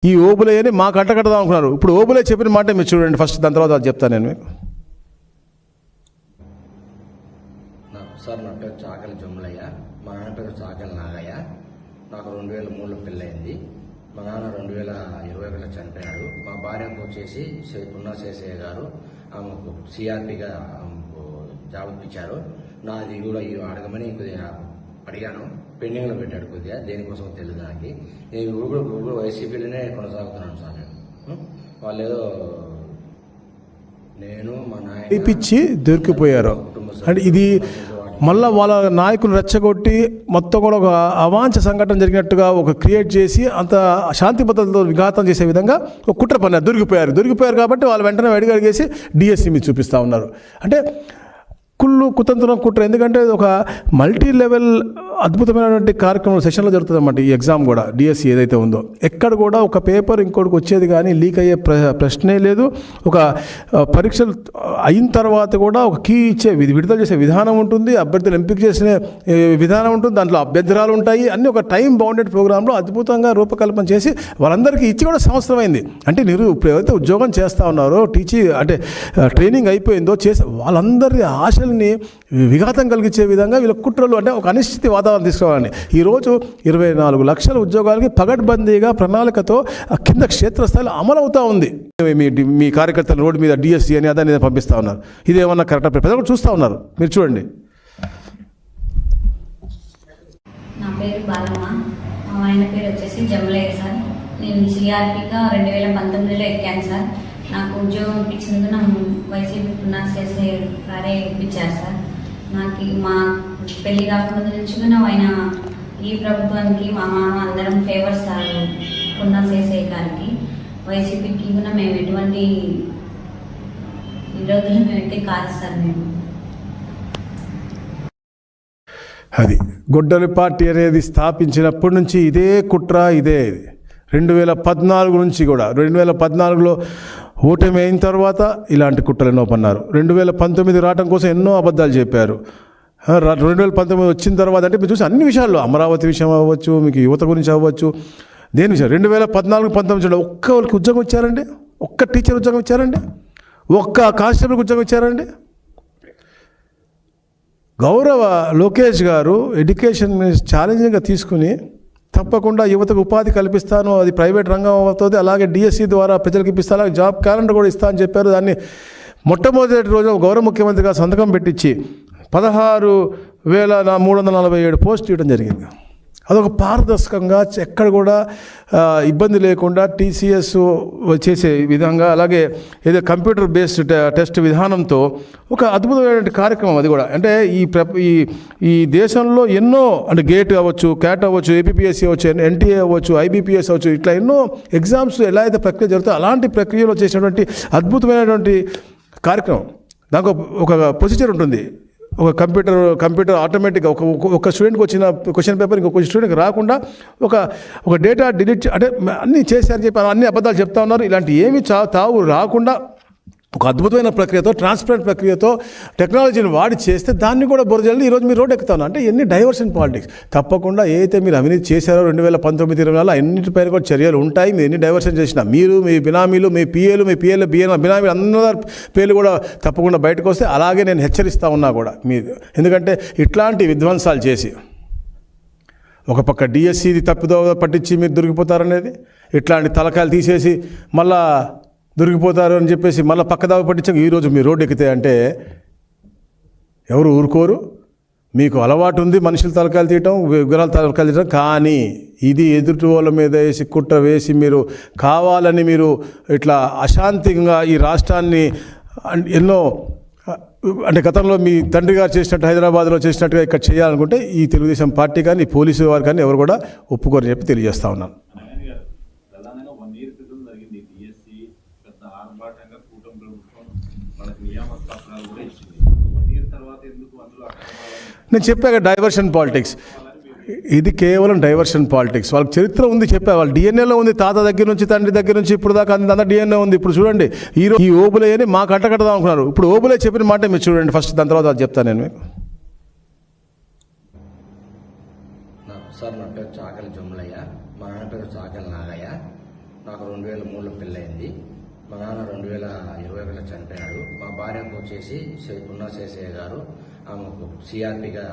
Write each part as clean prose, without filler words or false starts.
ఈ ఓబులే అని మాకు అంటగడదాం అనుకున్నారు. ఇప్పుడు ఓబులే చెప్పిన మాట మీరు చూడండి ఫస్ట్, దాని తర్వాత అది చెప్తాను నేను మీకు. సార్ నా పేరు చాకలి జమ్ములయ్య, మా నాన్న పేరు చాకలి నాగయ్య. నాకు 2003లో పెళ్ళయింది. మా నాన్న 2021లో చనిపోయాడు. మా భార్యకు వచ్చేసి పున్నా శేషయ్య గారు ఆమెకు సిఆర్పిగా జాబ్ ఇప్పించారు. నాది కూడా అడగమని కొద్దిగా అడిగాను, పెండింగ్లో పెట్టాడు కొద్దిగా, దేనికోసం తెలియదు నాకు. నేను ఇప్పుడు వైసీపీలోనే కొనసాగుతున్నాను సార్. వాళ్ళు ఏదో నేను మా నాయన ఇప్పించి దొరికిపోయారు అంటే ఇది మళ్ళీ వాళ్ళ నాయకులు రెచ్చగొట్టి మొత్తం కూడా ఒక అవాంఛ సంఘటన జరిగినట్టుగా ఒక క్రియేట్ చేసి అంత శాంతి భద్రతతో విఘాతం చేసే విధంగా ఒక కుట్ర పన్నారు. దొరికిపోయారు కాబట్టి వాళ్ళు వెంటనే అడిగేసి డిఎస్సి మీద చూపిస్తూ ఉన్నారు. అంటే కుతంత్రం కుట్ర. ఎందుకంటే ఒక మల్టీ లెవెల్ అద్భుతమైనటువంటి కార్యక్రమం సెషన్లో జరుగుతుందన్నమాట. ఈ ఎగ్జామ్ కూడా డిఎస్సి ఏదైతే ఉందో ఎక్కడ కూడా ఒక పేపర్ ఇంకోటికి వచ్చేది కానీ లీక్ అయ్యే ప్రశ్నే లేదు. ఒక పరీక్షలు అయిన తర్వాత కూడా ఒక కీ ఇచ్చే విడుదల చేసే విధానం ఉంటుంది, అభ్యర్థులు ఎంపిక చేసే విధానం ఉంటుంది, దాంట్లో అభ్యర్థరాలు ఉంటాయి. అన్నీ ఒక టైం బౌండెడ్ ప్రోగ్రాంలో అద్భుతంగా రూపకల్పన చేసి వాళ్ళందరికీ ఇచ్చి కూడా సంవత్సరం అయింది. అంటే ఇప్పుడు ఎవరైతే ఉద్యోగం చేస్తూ ఉన్నారో, అంటే ట్రైనింగ్ అయిపోయిందో చేసి వాళ్ళందరి ఆశల్ని విఘాతం కలిగించే విధంగా వీళ్ళ కుట్రలు, అంటే ఒక అనిశ్చితి వాతావరణం తీసుకురావాలని ఈరోజు 24 లక్షల ఉద్యోగాలకి పగడ్బందీగా ప్రణాళికతో కింద క్షేత్రస్థాయిలో అమలు అవుతూ ఉంది. మీ కార్యకర్తలు రోడ్డు మీద డిఎస్సి అని అదని పంపిస్తూ ఉన్నారు. ఇదేమన్నా కరెక్ట్? ప్రజలు కూడా చూస్తూ ఉన్నారు, మీరు చూడండి. నా పేరు బాలమ్మ, మా ఆయన పేరు వచ్చేసి జమ్ములయ్య సార్. నేను సిఆర్పిగా 2019లో ఎక్కాను సార్. నాకు ఉద్యోగం ఇప్పించినందుకు నా వైసీపీ పున్నా శేషయ్య గారే ఇప్పించారు సార్. నాకు మా పెళ్లి కాకుండా నుంచి కూడా ఆయన ఈ ప్రభుత్వానికి మా మామ అందరం ఫేవర్స్ సార్. పున్నా శేషయ్య గారికి వైసీపీకి కూడా మేము ఎటువంటి విరోధులు మేమైతే కాదు సార్. మేము అది గొడ్డలి పార్టీ అనేది స్థాపించినప్పటి నుంచి ఇదే కుట్ర, ఇదే 2014 నుంచి కూడా. 2014లో ఓటమి అయిన తర్వాత ఇలాంటి కుట్రలు ఎన్నో పన్నారు. 2019 రావడం కోసం ఎన్నో అబద్ధాలు చెప్పారు. 2019 వచ్చిన తర్వాత అంటే మీరు చూసి అన్ని విషయాల్లో, అమరావతి విషయం అవ్వచ్చు, మీకు యువత గురించి అవ్వచ్చు, దేని విషయం 2014-19 ఒక్కరికి ఉద్యోగం ఇచ్చారండి? ఒక్క టీచర్ ఉద్యోగం ఇచ్చారండి? ఒక్క కానిస్టేబుల్కి ఉద్యోగం ఇచ్చారండి? గౌరవ లోకేష్ గారు ఎడ్యుకేషన్ ఛాలెంజింగ్గా తీసుకుని తప్పకుండా యువతకు ఉపాధి కల్పిస్తాను, అది ప్రైవేట్ రంగం అవుతుంది, అలాగే డిఎస్సి ద్వారా ప్రజలకు ఇప్పిస్తాను, అలాగే జాబ్ క్యాలెండర్ కూడా ఇస్తా అని చెప్పారు. దాన్ని మొట్టమొదటి రోజు గౌరవ ముఖ్యమంత్రిగా సంతకం పెట్టించి 16,347 పోస్టులు ఇవ్వడం జరిగింది. అదొక పారదర్శకంగా ఎక్కడ కూడా ఇబ్బంది లేకుండా టీసీఎస్ చేసే విధంగా, అలాగే ఏదో కంప్యూటర్ బేస్డ్ టెస్ట్ విధానంతో ఒక అద్భుతమైన కార్యక్రమం అది కూడా. అంటే ఈ దేశంలో ఎన్నో, అంటే గేట్ అవ్వచ్చు, క్యాట్ అవ్వచ్చు, ఏపీపీఎస్సీ అవ్వచ్చు, ఎన్టీఏ అవ్వచ్చు, ఐబీపీఎస్ అవ్వచ్చు, ఇట్లా ఎన్నో ఎగ్జామ్స్ ఎలా అయితే ప్రక్రియ జరుగుతుందో అలాంటి ప్రక్రియలో చేసినటువంటి అద్భుతమైనటువంటి కార్యక్రమం. దానికి ఒక ప్రొసీజర్ ఉంటుంది. ఒక కంప్యూటర్ ఆటోమేటిక్గా ఒక స్టూడెంట్కి వచ్చిన క్వశ్చన్ పేపర్ ఇంకొక స్టూడెంట్కి రాకుండా ఒక డేటా డిలీట్, అంటే అన్నీ చేశారని చెప్పి అన్ని అబద్ధాలు చెప్తా ఉన్నారు. ఇలాంటి ఏమి తావు రాకుండా ఒక అద్భుతమైన ప్రక్రియతో, ట్రాన్స్పరెంట్ ప్రక్రియతో టెక్నాలజీని వాడి చేస్తే దాన్ని కూడా బురజల్లి ఈరోజు మీరు రోడ్ ఎక్కుతాను. అంటే ఎన్ని డైవర్షన్ పాలిటిక్స్. తప్పకుండా ఏదైతే మీరు అవినీతి చేశారో 2019-20 అన్నింటిపైన కూడా చర్యలు ఉంటాయి. మీరు ఎన్ని డైవర్షన్ చేసినా, మీరు, మీ బినామీలు, మీ పిఏలు, బినామీలు అందరి పేర్లు కూడా తప్పకుండా బయటకు వస్తే, అలాగే నేను హెచ్చరిస్తూ ఉన్నా కూడా మీరు. ఎందుకంటే ఇట్లాంటి విధ్వంసాలు చేసి ఒక పక్క డిఎస్సిది తప్పుదో పట్టించి మీరు దొరికిపోతారనేది, ఇట్లాంటి తలకాయలు తీసేసి మళ్ళా దొరికిపోతారు అని చెప్పేసి మళ్ళీ పక్కదావ పట్టించాక ఈరోజు మీరు రోడ్డు ఎక్కితే అంటే ఎవరు ఊరుకోరు. మీకు అలవాటు ఉంది మనుషుల తలకాయలు తీయటం, విగ్రహాల తలకాయలు తీయటం. కానీ ఇది ఎదుటి వాళ్ళ మీద వేసి కుట్ర వేసి మీరు కావాలని మీరు ఇట్లా అశాంతిగా ఈ రాష్ట్రాన్ని ఎన్నో, అంటే గతంలో మీ తండ్రి గారు చేసినట్టు హైదరాబాద్లో చేసినట్టుగా ఇక్కడ చేయాలనుకుంటే ఈ తెలుగుదేశం పార్టీ కానీ, ఈ పోలీసు వారు కానీ ఎవరు కూడా ఒప్పుకోరని చెప్పి తెలియజేస్తా ఉన్నాను. నేను చెప్పాక డైవర్షన్ పాలిటిక్స్, ఇది కేవలం డైవర్షన్ పాలిటిక్స్. వాళ్ళకి చరిత్ర ఉంది, చెప్పా. వాళ్ళ డిఎన్ఏలో ఉంది, తాత దగ్గర నుంచి తండ్రి దగ్గర నుంచి ఇప్పుడు దాకా అంత డిఎన్ఏ ఉంది. ఇప్పుడు చూడండి, ఈ ఓబులే అని మాకు అంటగడదాం అనుకున్నారు. ఇప్పుడు ఓబులే చెప్పిన మాట మీరు చూడండి ఫస్ట్, దాని తర్వాత అది చెప్తాను నేను మీకు. సార్ నా పేరు చాకలి జమ్ములయ్య, మా నాన్న పేరు చాకలి నాగయ్య. నాకు నాకు 2003లో పెళ్ళయింది. మా నాన్న 2021లో చనిపోయాడు. మా భార్యకు వచ్చేసి పున్నా శేషయ్య గారు ఆమెకు సిఆర్పిగా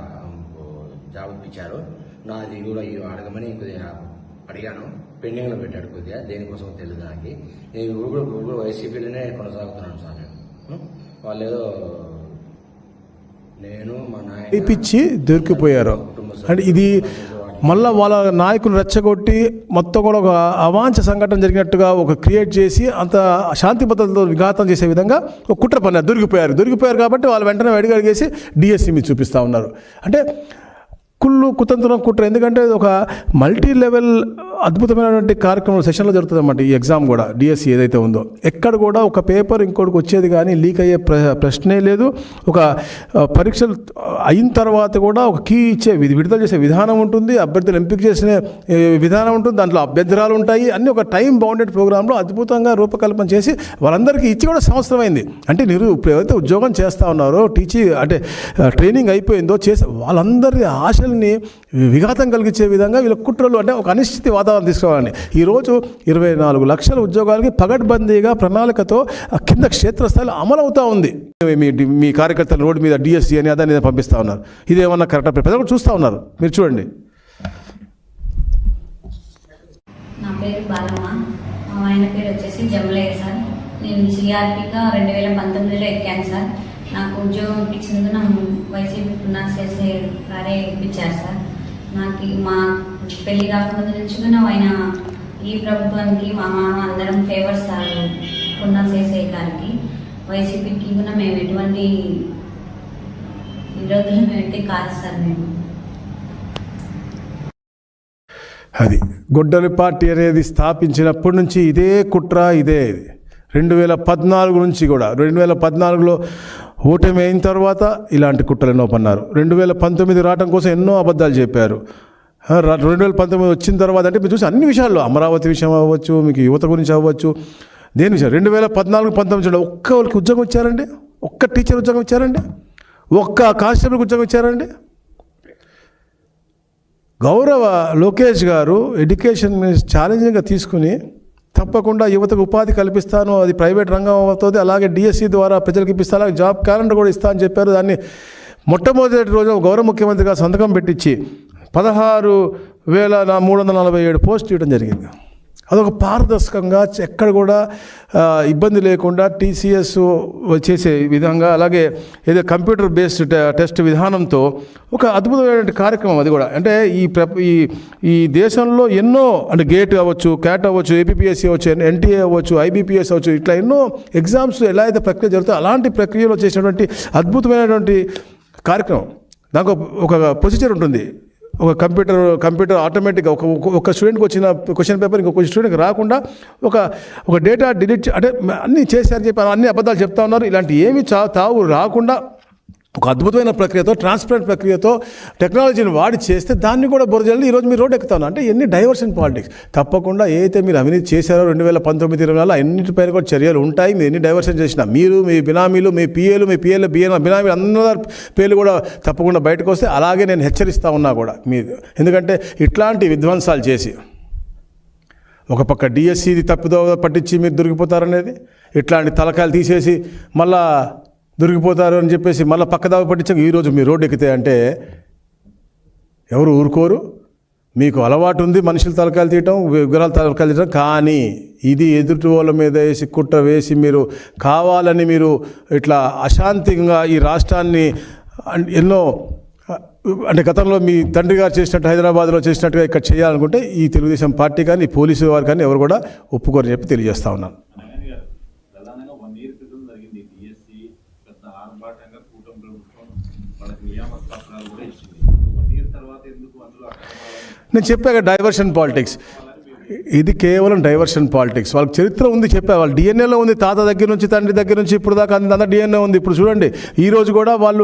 జాబ్ ఇప్పించారు. నాది కూడా అడగమని కొద్దిగా అడిగాను, పెండింగ్లో పెట్టాడు కొద్దిగా, దేనికోసం తెలియదు నాకు. నేను ఇప్పుడు వైసీపీలోనే కొనసాగుతున్నాను సార్. నేను వాళ్ళు ఏదో నేను మా నాయన ఇప్పించి దొరికిపోయారు అంటే ఇది మళ్ళీ వాళ్ళ నాయకులు రెచ్చగొట్టి మొత్తం కూడా ఒక అవాంఛ సంఘటన జరిగినట్టుగా ఒక క్రియేట్ చేసి అంత శాంతి భద్రతతో విఘాతం చేసే విధంగా ఒక కుట్ర పన్నారు. దొరికిపోయారు కాబట్టి వాళ్ళు వెంటనే అడిగేసి డిఎస్సి మీద చూపిస్తూ ఉన్నారు. అంటే కుతంత్రం కుట్ర. ఎందుకంటే ఒక మల్టీ లెవెల్ అద్భుతమైనటువంటి కార్యక్రమం సెషన్లో జరుగుతుంది అన్నమాట. ఈ ఎగ్జామ్ కూడా డిఎస్సి ఏదైతే ఉందో ఎక్కడ కూడా ఒక పేపర్ ఇంకోటికి వచ్చేది కానీ లీక్ అయ్యే ప్రశ్నే లేదు. ఒక పరీక్షలు అయిన తర్వాత కూడా ఒక కీ ఇచ్చే విడుదల చేసే విధానం ఉంటుంది, అభ్యర్థులు ఎంపిక చేసిన విధానం ఉంటుంది, దాంట్లో అభ్యంతరాలు ఉంటాయి. అన్నీ ఒక టైం బౌండెడ్ ప్రోగ్రాంలో అద్భుతంగా రూపకల్పన చేసి వాళ్ళందరికీ ఇచ్చి కూడా సంవత్సరం అయింది. అంటే మీరు ఇప్పుడు ఎవరైతే ఉద్యోగం చేస్తూ ఉన్నారో అంటే ట్రైనింగ్ అయిపోయిందో చేసే వాళ్ళందరి ఆశల్ని విఘాతం కలిగించే విధంగా వీళ్ళ కుట్రలు అంటే ఒక అనిశ్చిత వాతావరణం తీసుకురావాలని ఈరోజు 24 లక్షల ఉద్యోగాలకి పగడ్బందీగా ప్రణాళికతో కింద క్షేత్రస్థాయిలో అమలవుతూ ఉంది. మీ కార్యకర్తలు రోడ్డు మీద డిఎస్సి అని అదని పంపిస్తూ ఉన్నారు. ఇదేమన్నా కరెక్ట్? ప్రజలు కూడా చూస్తూ ఉన్నారు, మీరు చూడండి. నా పేరు బాలమ్మ, మా ఆయన పేరు వచ్చేసి జమలయ్య సార్. నేను సిఆర్పిగా 2019లో ఎక్కాను సార్. నాకు ఉద్యోగం ఇప్పించినందుకు నా వైసీపీ పున్నా శేషయ్య గారే ఇప్పించారు సార్. నాకు మా పెళ్లి కాకముందు నుంచి కూడా ఆయన ఈ ప్రభుత్వానికి మా మామ అందరం ఫేవర్స్ సార్ పున్నా శేషయ్య గారికి. వైసీపీకి కూడా మేము ఎటువంటి విరోధులు అయితే కాదు సార్. మేము అది గొడ్డలి పార్టీ అనేది స్థాపించినప్పటి నుంచి ఇదే కుట్ర, ఇదే 2014 నుంచి కూడా 2014లో ఓటమి అయిన తర్వాత ఇలాంటి కుట్రలు ఎన్నో పన్నారు. 2019 రావడం కోసం ఎన్నో అబద్ధాలు చెప్పారు. 2019 వచ్చిన తర్వాత అంటే మీరు చూసి అన్ని విషయాల్లో అమరావతి విషయం అవ్వచ్చు, మీకు యువత గురించి అవ్వచ్చు, దేని విషయం 2014-19 ఒక్క వాళ్ళకి ఉద్యోగం ఇచ్చారండి? ఒక్క టీచర్ ఉద్యోగం ఇచ్చారండి? ఒక్క కానిస్టేబుల్కి ఉద్యోగం ఇచ్చారండి? గౌరవ లోకేష్ గారు ఎడ్యుకేషన్ ఛాలెంజింగ్గా తీసుకుని తప్పకుండా యువతకు ఉపాధి కల్పిస్తాను, అది ప్రైవేట్ రంగం అవుతుంది, అలాగే డిఎస్సి ద్వారా ప్రజలకు ఇప్పిస్తా, అలాగే జాబ్ క్యాలెండర్ కూడా ఇస్తా అని చెప్పారు. దాన్ని మొట్టమొదటి రోజు గౌరవ ముఖ్యమంత్రిగా సంతకం పెట్టించి 16,347 పోస్టులు ఇవ్వడం జరిగింది. అదొక పారదర్శకంగా ఎక్కడ కూడా ఇబ్బంది లేకుండా టీసీఎస్ చేసే విధంగా, అలాగే ఏదో కంప్యూటర్ బేస్డ్ టెస్ట్ విధానంతో ఒక అద్భుతమైన కార్యక్రమం అది కూడా. అంటే ఈ దేశంలో ఎన్నో అంటే గేట్ అవ్వచ్చు, క్యాట్ అవ్వచ్చు, ఏపీపీఎస్సీ అవ్వచ్చు, ఎన్టీఏ అవ్వచ్చు, ఐబీపీఎస్ అవ్వచ్చు, ఇట్లా ఎన్నో ఎగ్జామ్స్ ఎలా అయితే ప్రక్రియ జరుగుతుందో అలాంటి ప్రక్రియలో చేసినటువంటి అద్భుతమైనటువంటి కార్యక్రమం. దానికి ఒక ప్రొసీజర్ ఉంటుంది. ఒక కంప్యూటర్ ఆటోమేటిక్గా ఒక స్టూడెంట్కి వచ్చిన క్వశ్చన్ పేపర్ ఇంకొక స్టూడెంట్కి రాకుండా ఒక డేటా డిలీట్ అంటే అన్నీ చేశారని చెప్పి అన్ని అబద్ధాలు చెప్తా ఉన్నారు. ఇలాంటి ఏమి తావు రాకుండా ఒక అద్భుతమైన ప్రక్రియతో, ట్రాన్స్పరెంట్ ప్రక్రియతో టెక్నాలజీని వాడి చేస్తే దాన్ని కూడా బురజల్లి ఈరోజు మీరు రోడ్డు ఎక్కుతాను అంటే ఎన్ని డైవర్షన్ పాలిటిక్స్. తప్పకుండా ఏదైతే మీరు అవినీతి చేశారో 2019-20 అన్నింటిపైన కూడా చర్యలు ఉంటాయి. మీరు ఎన్ని డైవర్షన్ చేసినా మీరు, మీ బినామీలు, మీ పిఏలు, బినామీలు అందరి పేర్లు కూడా తప్పకుండా బయటకు వస్తే అలాగే నేను హెచ్చరిస్తూ ఉన్నా కూడా మీరు. ఎందుకంటే ఇట్లాంటి విధ్వంసాలు చేసి ఒక పక్క డిఎస్సిది తప్పుదో పట్టించి మీరు దొరికిపోతారనేది, ఇట్లాంటి తలకాయలు తీసేసి మళ్ళా దొరికిపోతారు అని చెప్పేసి మళ్ళీ పక్కదావ పట్టించాక ఈరోజు మీరు రోడ్డు ఎక్కితే అంటే ఎవరు ఊరుకోరు. మీకు అలవాటు ఉంది మనుషుల తలకాయలు తీయటం, విగ్రహాల తలకాయలు తీయటం, కానీ ఇది ఎదుటి వాళ్ళ మీద వేసి కుట్ర వేసి మీరు కావాలని మీరు ఇట్లా అశాంతిగా ఈ రాష్ట్రాన్ని ఎన్నో అంటే గతంలో మీ తండ్రి గారు చేసినట్టు హైదరాబాద్లో చేసినట్టుగా ఇక్కడ చేయాలనుకుంటే ఈ తెలుగుదేశం పార్టీ కానీ ఈ పోలీసు వారు కానీ ఎవరు కూడా ఒప్పుకోరని చెప్పి తెలియజేస్తా ఉన్నాను. నేను చెప్పాక డైవర్షన్ పాలిటిక్స్, ఇది కేవలం డైవర్షన్ పాలిటిక్స్. వాళ్ళకి చరిత్ర ఉంది, చెప్పా, వాళ్ళ డిఎన్ఏలో ఉంది, తాత దగ్గర నుంచి తండ్రి దగ్గర నుంచి ఇప్పుడు దాకా అంత డిఎన్ఏ ఉంది. ఇప్పుడు చూడండి ఈరోజు కూడా వాళ్ళు